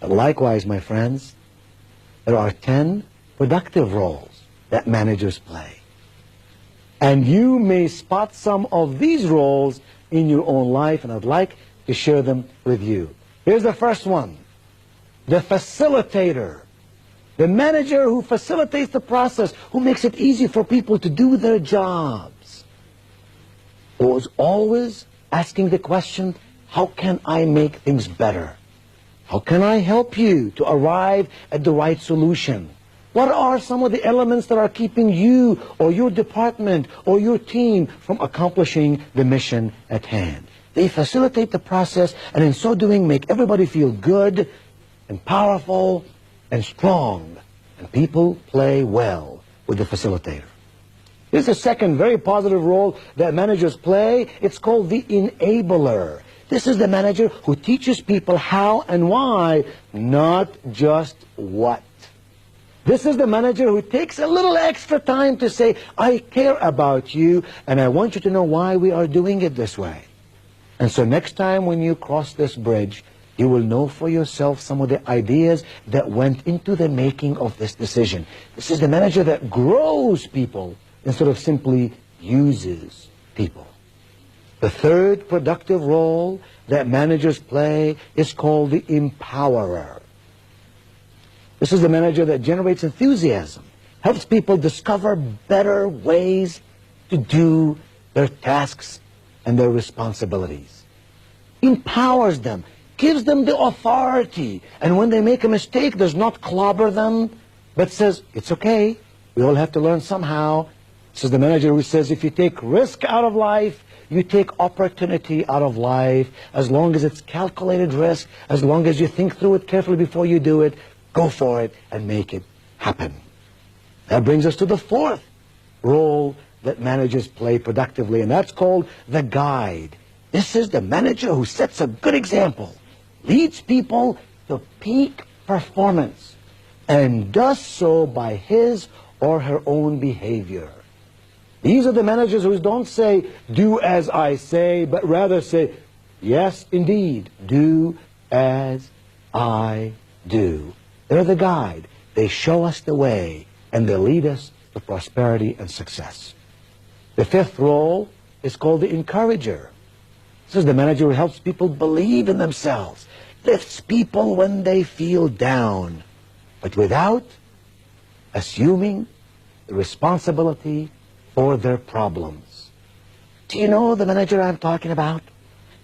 Likewise, my friends, there are 10 productive roles that managers play. And you may spot some of these roles in your own life, and I'd like to share them with you. Here's the first one, the facilitator. The manager who facilitates the process, who makes it easy for people to do their jobs. Who is always asking the question, how can I make things better? How can I help you to arrive at the right solution? What are some of the elements that are keeping you or your department or your team from accomplishing the mission at hand? They facilitate the process, and in so doing make everybody feel good and powerful and strong. And people play well with the facilitator. Here's a second very positive role that managers play. It's called the enabler. This is the manager who teaches people how and why, not just what. This is the manager who takes a little extra time to say, I care about you, and I want you to know why we are doing it this way. And so next time when you cross this bridge, you will know for yourself some of the ideas that went into the making of this decision. This is the manager that grows people instead of simply uses people. The third productive role that managers play is called the empowerer. This is the manager that generates enthusiasm, helps people discover better ways to do their tasks and their responsibilities. Empowers them, gives them the authority, and when they make a mistake, does not clobber them, but says, it's okay, we all have to learn somehow. This is the manager who says, if you take risk out of life, you take opportunity out of life, as long as it's calculated risk, as long as you think through it carefully before you do it, go for it and make it happen. That brings us to the fourth role that managers play productively, and that's called the guide. This is the manager who sets a good example, leads people to peak performance, and does so by his or her own behavior. These are the managers who don't say, do as I say, but rather say, yes, indeed, do as I do. They're the guide. They show us the way, and they lead us to prosperity and success. The fifth role is called the encourager. This is the manager who helps people believe in themselves, lifts people when they feel down, but without assuming the responsibility for their problems. Do you know the manager I'm talking about?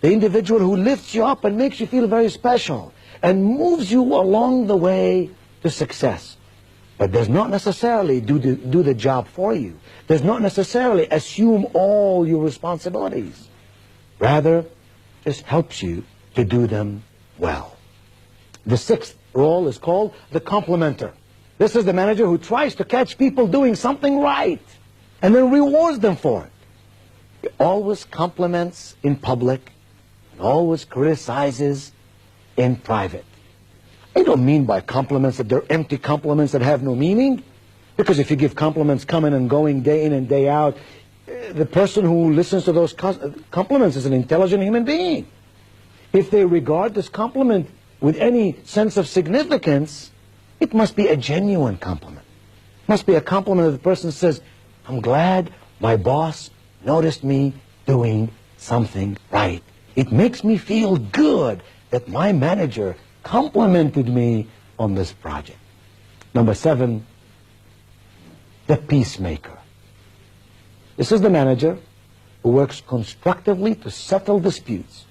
The individual who lifts you up and makes you feel very special and moves you along the way to success, but does not necessarily do the job for you, does not necessarily assume all your responsibilities, rather just helps you to do them well. The sixth role is called the complimenter. This is the manager who tries to catch people doing something right and then rewards them for it. He always compliments in public and always criticizes in private. I don't mean by compliments that they're empty compliments that have no meaning, because if you give compliments coming and going day in and day out, the person who listens to those compliments is an intelligent human being. If they regard this compliment with any sense of significance, it must be a genuine compliment. It must be a compliment that the person says, I'm glad my boss noticed me doing something right. It makes me feel good that my manager complimented me on this project. Number 7, the peacemaker. This is the manager who works constructively to settle disputes.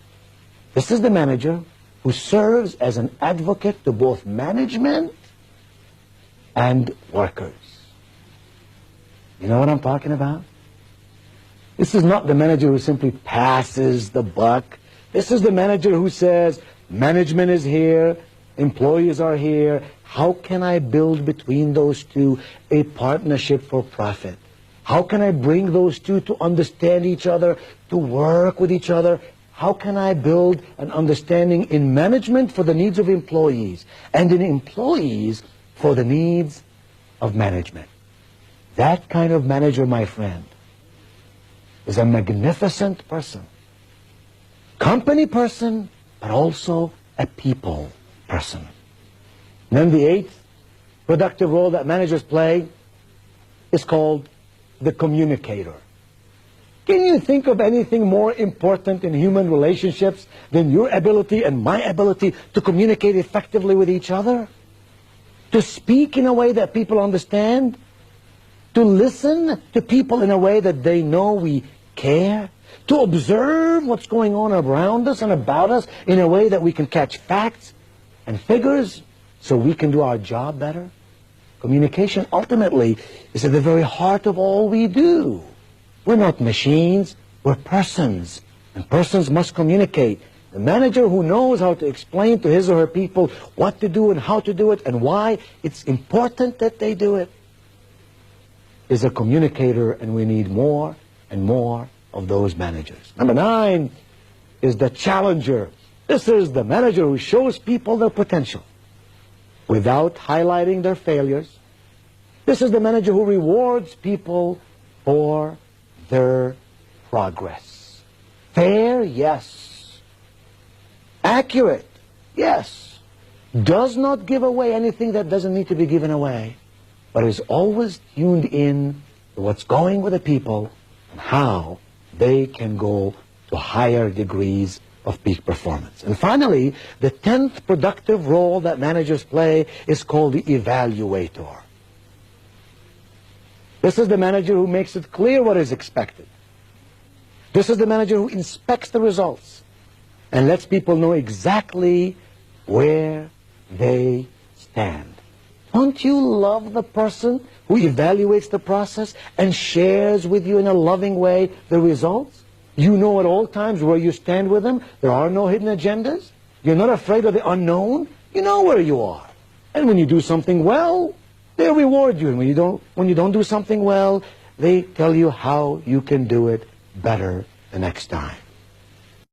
This is the manager who serves as an advocate to both management and workers. You know what I'm talking about? This is not the manager who simply passes the buck. This is the manager who says, management is here, employees are here. How can I build between those two a partnership for profit? How can I bring those two to understand each other, to work with each other? How can I build an understanding in management for the needs of employees and in employees for the needs of management? That kind of manager, my friend, is a magnificent person. Company person, but also a people person. And then the eighth productive role that managers play is called the communicator. Can you think of anything more important in human relationships than your ability and my ability to communicate effectively with each other? To speak in a way that people understand? To listen to people in a way that they know we care? To observe what's going on around us and about us in a way that we can catch facts and figures so we can do our job better? Communication ultimately is at the very heart of all we do. We're not machines, we're persons, and persons must communicate. The manager who knows how to explain to his or her people what to do and how to do it and why it's important that they do it is a communicator, and we need more and more of those managers. Number 9 is the challenger. This is the manager who shows people their potential without highlighting their failures. This is the manager who rewards people for their progress. Fair? Yes. Accurate? Yes. Does not give away anything that doesn't need to be given away, but is always tuned in to what's going with the people and how they can go to higher degrees of peak performance. And finally, the 10th productive role that managers play is called the evaluator. This is the manager who makes it clear what is expected. This is the manager who inspects the results and lets people know exactly where they stand. Don't you love the person who evaluates the process and shares with you in a loving way the results? You know at all times where you stand with them. There are no hidden agendas. You're not afraid of the unknown. You know where you are. And when you do something well, they reward you. And when you don't do something well, they tell you how you can do it better the next time.